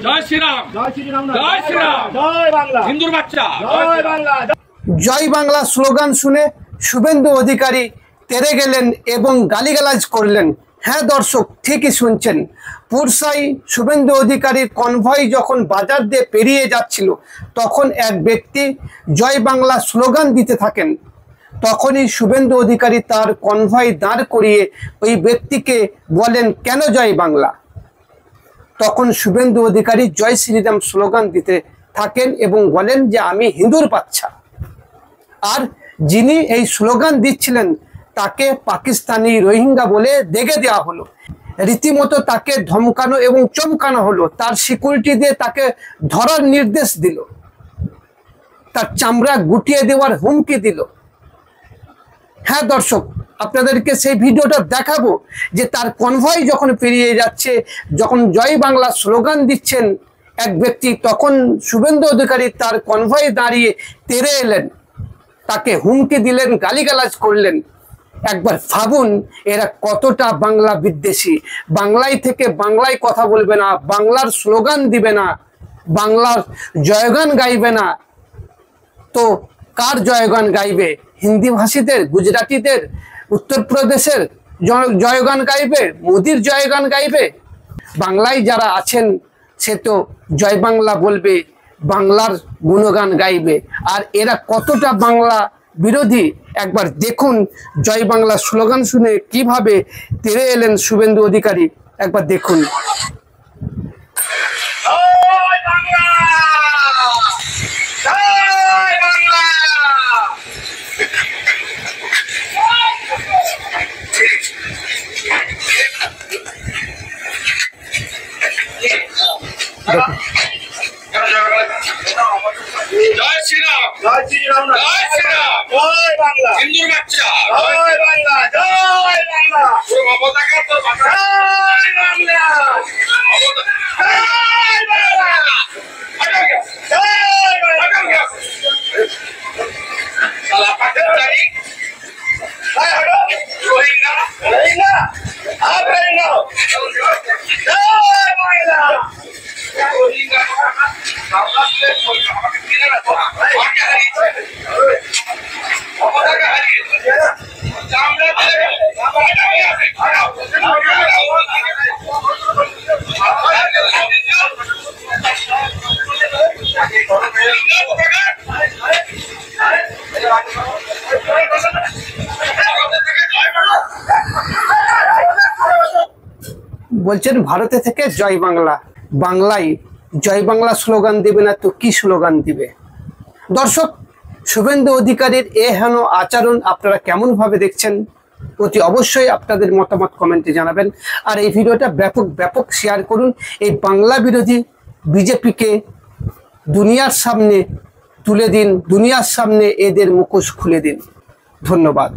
জয় শ্রীরাম, জয় শ্রীরাম, জয় শ্রীরাম, জয় বাংলা, হিন্দুর বাচ্চা, জয় বাংলা। জয় বাংলা স্লোগান শুনে শুভেন্দু অধিকারী তেরে গেলেন এবং গালিগালাজ করলেন। হ্যাঁ দর্শক, ঠিকই শুনছেন। পুরসাই শুভেন্দু অধিকারীর কনভয় যখন বাজার দিয়ে পেরিয়ে যাচ্ছিল, তখন এক ব্যক্তি জয় বাংলা স্লোগান দিতে থাকেন। তখনই শুভেন্দু অধিকারী তার কনভয় দাঁড় করিয়ে ওই ব্যক্তিকে বলেন, কেন জয় বাংলা? তখন শুভেন্দু অধিকারী জয় শ্রীরাম স্লোগান দিতে থাকেন এবং বলেন যে আমি হিন্দুর বাচ্চা। আর যিনি এই স্লোগান দিচ্ছিলেন তাকে পাকিস্তানি রোহিঙ্গা বলে দেখে দেওয়া হলো। রীতিমতো তাকে ধমকানো এবং চমকানো হলো। তার সিকিউরিটি দিয়ে তাকে ধরার নির্দেশ দিল, তার চামড়া গুটিয়ে দেওয়ার হুমকি দিল। হ্যাঁ দর্শক, আপনাদেরকে সেই ভিডিওটা দেখাবো যে তার কনভয় যখন পেরিয়ে যাচ্ছে, যখন জয় বাংলা স্লোগান দিচ্ছেন এক ব্যক্তি, তখন শুভেন্দু অধিকারী তার কনভয়ে দাঁড়িয়ে তেরে এলেন, তাকে হুমকি দিলেন, গালিগালাজ করলেন। একবার ভাবুন, এরা কতটা বাংলা বিদ্বেষী। বাংলায় থেকে বাংলায় কথা বলবে না, বাংলার স্লোগান দিবে না, বাংলার জয়গান গাইবে না, তো কার জয়গান গাইবে? হিন্দি ভাষীদের, গুজরাটিদের, উত্তরপ্রদেশের জয়গান গাইবে? মোদির জয়গান গাইবে? বাংলায় যারা আছেন সে তো জয় বাংলা বলবে, বাংলার গুণগান গাইবে। আর এরা কতটা বাংলা বিরোধী একবার দেখুন। জয় বাংলা স্লোগান শুনে কিভাবে তেরে এলেন শুভেন্দু অধিকারী, একবার দেখুন। জয় শ্রীরাম, জয় শ্রীরাম, জয় শ্রীরাম, জয় বাংলা, হিন্দুর বাচ্চা, জয় বাংলা, জয় বাংলা। পুরো পতাকা তো জয় বাংলা, জয় বাংলা, জয় বাংলা। সালা পাকিস্তানি, জয় হলো রোহিঙ্গা, রোহিঙ্গা, আর রোহিঙ্গা, জয় বাংলা। রোহিঙ্গা বলছেন ভারতে থেকে জয় বাংলা, বাংলায় জয় বাংলা স্লোগান দিবে না তো কি স্লোগান দিবে? দর্শক, শুভেন্দু অধিকারীর এ হেন আচরণ আপনারা কেমনভাবে দেখছেন? অতি অবশ্যই আপনাদের মতামত কমেন্টে জানাবেন। আর এই ভিডিওটা ব্যাপক শেয়ার করুন। এই বাংলা বিরোধী বিজেপিকে দুনিয়ার সামনে তুলে দিন, দুনিয়ার সামনে এদের মুখোশ খুলে দিন। ধন্যবাদ।